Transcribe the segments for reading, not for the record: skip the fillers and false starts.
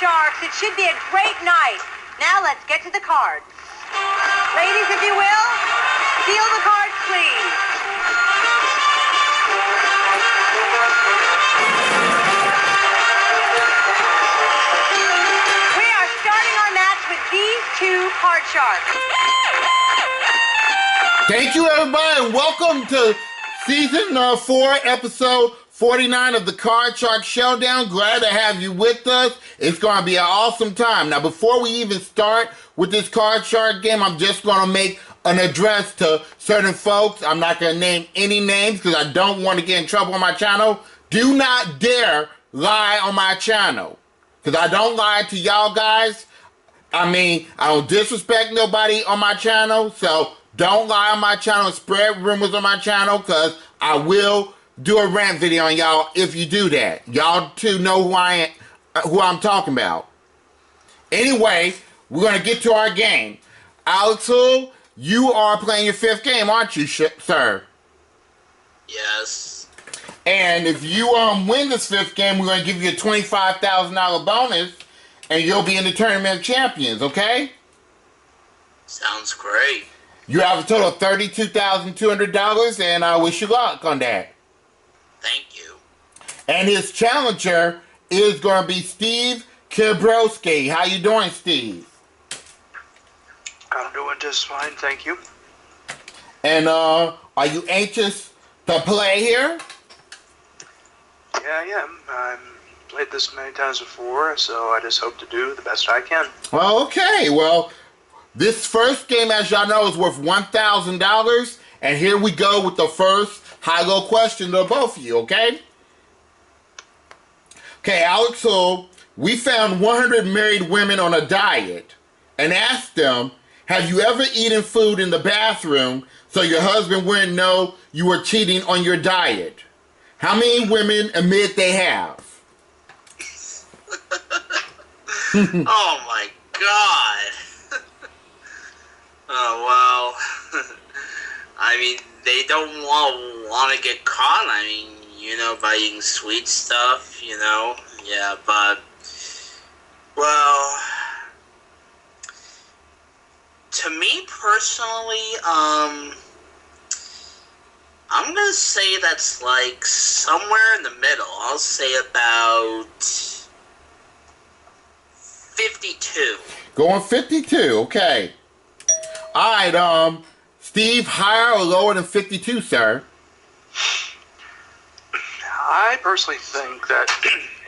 Sharks. It should be a great night. Now let's get to the cards. Ladies, if you will, steal the cards, please. We are starting our match with these two card sharks. Thank you, everybody, and welcome to Season 4, Episode 49 of the Card Shark Showdown. Glad to have you with us. It's going to be an awesome time. Now, before we even start with this Card Shark game, I'm just going to make an address to certain folks. I'm not going to name any names because I don't want to get in trouble on my channel. Do not dare lie on my channel because I don't lie to y'all guys. I mean, I don't disrespect nobody on my channel, so don't lie on my channel and spread rumors on my channel because I will do a rant video on y'all if you do that. Y'all too know who I'm talking about. Anyway, we're going to get to our game. Alex Houle, you are playing your 5th game, aren't you, sir? Yes. And if you win this 5th game, we're going to give you a $25,000 bonus, and you'll be in the Tournament of Champions, okay? Sounds great. You have a total of $32,200, and I wish you luck on that. Thank you. And his challenger is going to be Steve Kibrowski. How you doing, Steve? I'm doing just fine, thank you. And are you anxious to play here? Yeah, I am. I've played this many times before, so I just hope to do the best I can. Well, okay. Well, this first game, as y'all know, is worth $1,000. And here we go with the first high-low question to both of you, okay? Okay, Alex Houle, we found 100 married women on a diet and asked them, have you ever eaten food in the bathroom so your husband wouldn't know you were cheating on your diet? How many women admit they have? Oh my God. Oh, well, I mean, they don't want to get caught. I mean, you know, by eating sweet stuff, you know. Yeah, but, well, to me personally, I'm going to say that's like somewhere in the middle. I'll say about 52. Going 52, okay. All right, Steve, higher or lower than 52, sir? I personally think that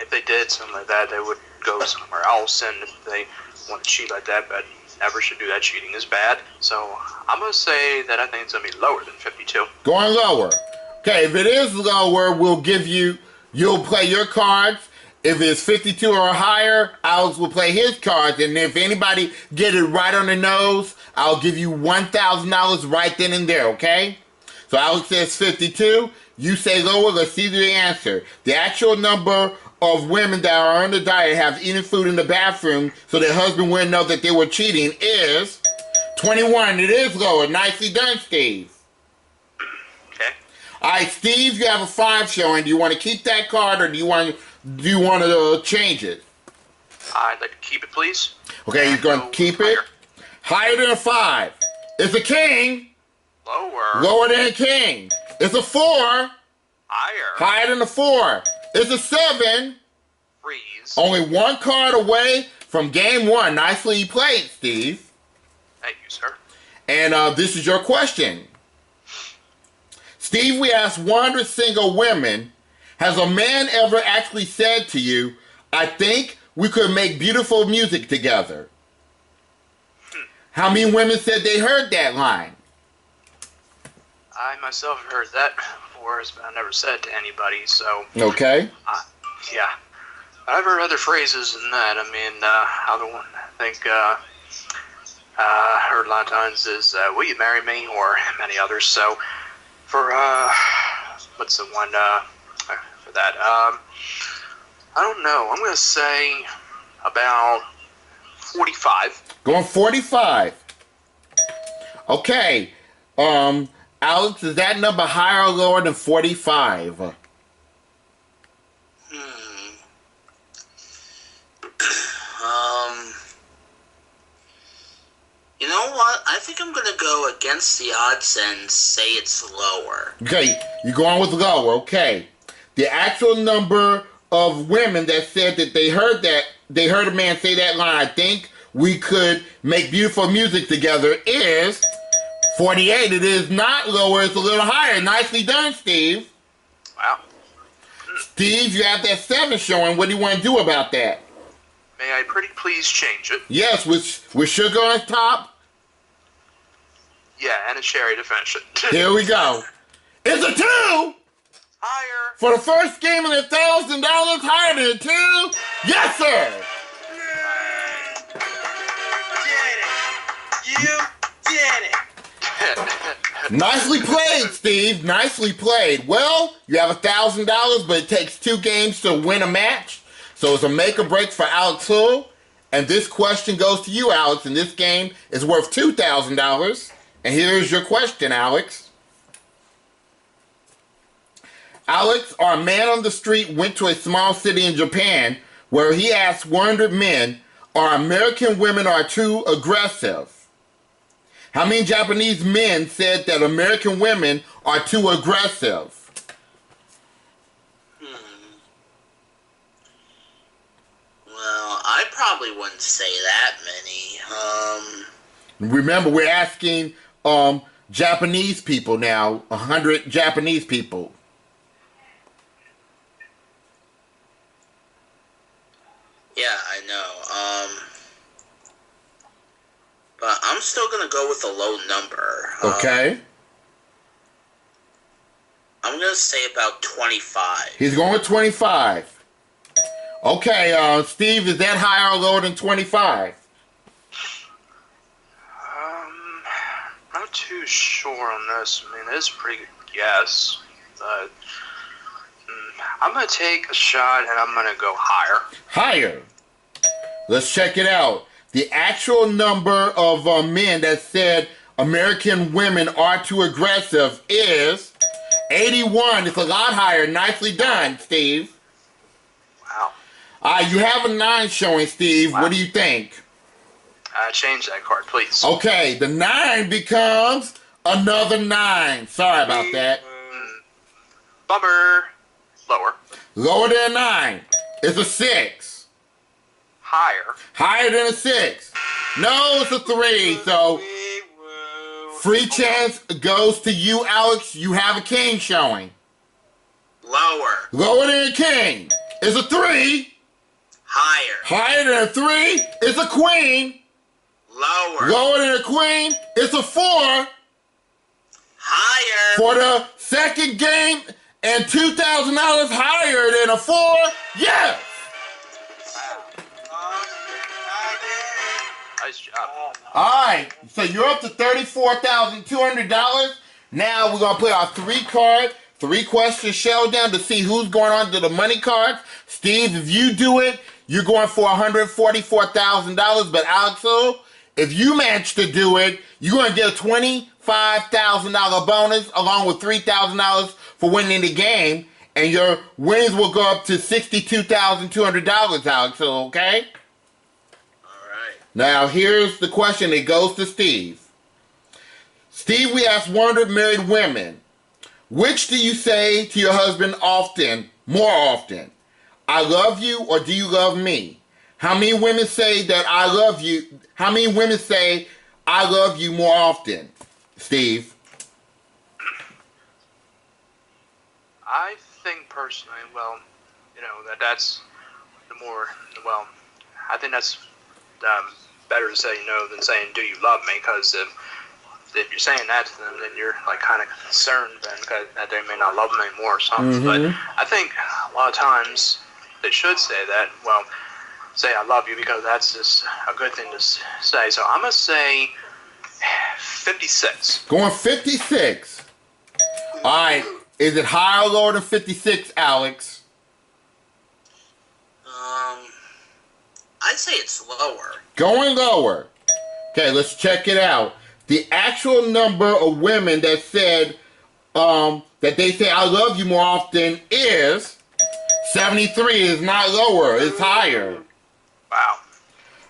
if they did something like that, they would go somewhere else, and if they want to cheat like that, but never should do that. Cheating is bad. So I'm going to say that I think it's going to be lower than 52. Going lower. Okay, if it is lower, you'll play your cards. If it's 52 or higher, Alex will play his cards. And if anybody get it right on the nose, I'll give you $1,000 right then and there, okay? So Alex says 52. You say lower. Let's see the answer. The actual number of women that are on the diet have eaten food in the bathroom so their husband wouldn't know that they were cheating is 21. It is lower. Nicely done, Steve. Okay. All right, Steve, you have a 5 showing. Do you want to keep that card or do you want to change it? I'd like to keep it, please. Okay, you're going to keep it? Higher than a 5. It's a king. Lower. Lower than a king. It's a 4. Higher. Higher than a 4. It's a 7. Freeze. Only 1 card away from game 1. Nicely played, Steve. Thank you, sir. And this is your question. Steve, we asked 100 single women, has a man ever actually said to you, I think we could make beautiful music together? How many women said they heard that line? I myself have heard that before, but I never said it to anybody, so... Okay. Yeah. I've heard other phrases than that. I mean, other one, I think, heard a lot of times is, will you marry me, or many others, so... For, what's the one, for that, I don't know, I'm going to say about 45. Going 45. Okay. Alex, is that number higher or lower than 45? against the odds and say it's lower. Okay, you're going with lower. Okay. The actual number of women that said that they heard a man say that line, I think we could make beautiful music together, is 48. It is not lower, it's a little higher. Nicely done, Steve. Wow. Steve, you have that 7 showing. What do you want to do about that? May I pretty please change it? Yes, with sugar on top. Yeah, and a cherry to finish it. Here we go. It's a 2! Higher. For the first game of the $1,000, higher than a 2? Yes, sir! You did it! Nicely played, Steve. Nicely played. Well, you have $1,000, but it takes 2 games to win a match. So it's a make or break for Alex Houle. And this question goes to you, Alex. And this game is worth $2,000. And here's your question, Alex. Alex, our man on the street went to a small city in Japan where he asked 100 men, are American women are too aggressive? How many Japanese men said that American women are too aggressive? Well, I probably wouldn't say that many. Remember, we're asking Japanese people now, 100 Japanese people. Yeah, I know. But I'm still gonna go with a low number. Okay. I'm gonna say about 25. He's going with 25. Okay, Steve, is that higher or lower than 25? Not too sure on this. I mean, it's a pretty good guess. But I'm going to take a shot and I'm going to go higher. Higher. Let's check it out. The actual number of men that said American women are too aggressive is 81. It's a lot higher. Nicely done, Steve. Wow. You have a 9 showing, Steve. Wow. What do you think? Change that card, please. Okay, the 9 becomes another 9. Sorry about that. Bummer. Lower. Lower than a 9. It's a 6. Higher. Higher than a 6. No, it's a 3. So, free chance goes to you, Alex. You have a king showing. Lower. Lower than a king. It's a 3. Higher. Higher than a 3. It's a queen. Lower. Lower than a queen. It's a 4. Higher. For the second game and $2,000 higher than a 4. Yes. Nice job. All right, so you're up to $34,200. Now we're going to put our 3-question showdown to see who's going on to the money cards. Steve, if you do it, you're going for $144,000. But Alex Houle, if you manage to do it, you're going to get a $25,000 bonus along with $3,000 for winning the game. And your winnings will go up to $62,200, Alex Houle, okay? Now, here's the question. It goes to Steve. Steve, we asked 100 married women. Which do you say to your husband more often? I love you or do you love me? How many women say that I love you? How many women say I love you more often? Steve? I think personally, well, that's the more, well, I think that's better to say no than saying, do you love me? Because if you're saying that to them, then you're like kind of concerned then that they may not love them anymore or something. Mm-hmm. But I think a lot of times they should say that, well, say I love you because that's just a good thing to say. So I'm going to say 56. Going 56. All right. Is it higher or lower than 56, Alex? I'd say it's lower. Going lower. Okay, let's check it out. The actual number of women that said that they say I love you more often is 73. It's not lower. It's higher. Wow.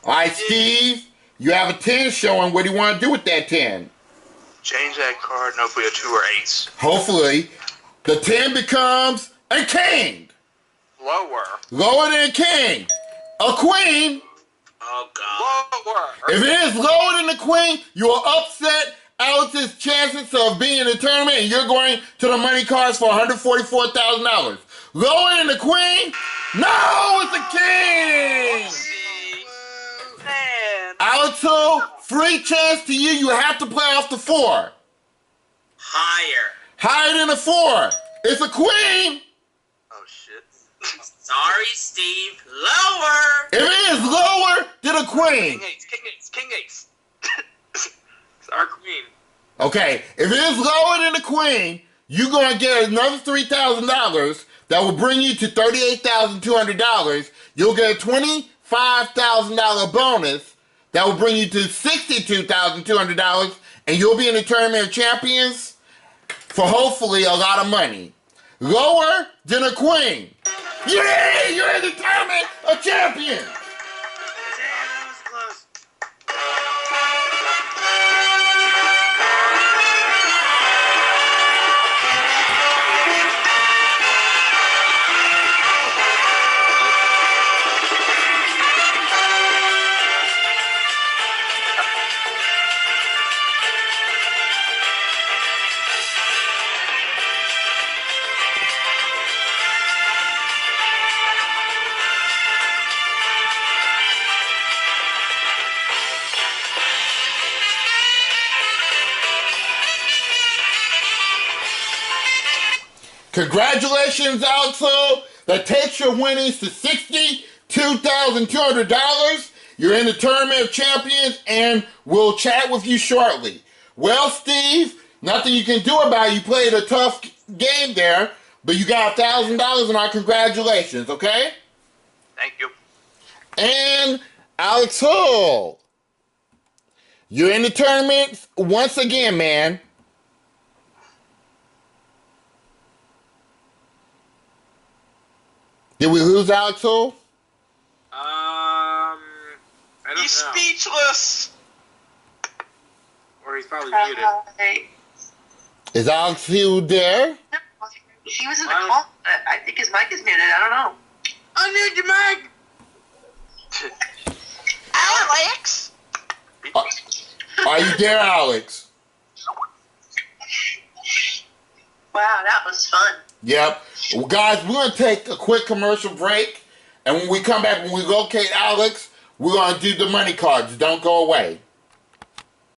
All right, Steve, you have a 10 showing. What do you want to do with that 10? change that card and hopefully a 2 or ace. Hopefully, the 10 becomes a king. Lower. Lower than a king. A queen. Oh, God. Lower. If it is lower than the queen, you will upset Alex's chances of being in the tournament, and you're going to the money cards for $144,000. Lower than the queen? No, it's a king! Man. Alex Houle, free chance to you. You have to play off the 4. Higher. Higher than a 4. It's a queen. Oh, shit. Sorry, Steve. Lower. If it is lower than a queen. King ace, king ace, king ace. It's our queen. Okay, if it is lower than the queen, you're going to get another $3,000 that will bring you to $38,200. You'll get a $25,000 bonus that will bring you to $62,200, and you'll be in the Tournament of Champions for hopefully a lot of money. Lower than a queen. Yeah, you're in the Tournament of Champions. Damn, that was close. Congratulations, Alex Houle. That takes your winnings to $62,200. You're in the Tournament of Champions, and we'll chat with you shortly. Well, Steve, nothing you can do about it. You played a tough game there, but you got $1,000 and our congratulations, okay? Thank you. And Alex Houle, you're in the tournament once again, man. Did we lose Alex Houle? I don't He's know. speechless. Or he's probably muted. Is Alex Houle there? He was in the call. I think his mic is muted. I don't know. Unmute your mic. Alex? Are you there, Alex? Wow, that was fun. Yep. Well, guys, we're going to take a quick commercial break. And when we come back, when we locate Alex, we're going to do the money cards. Don't go away.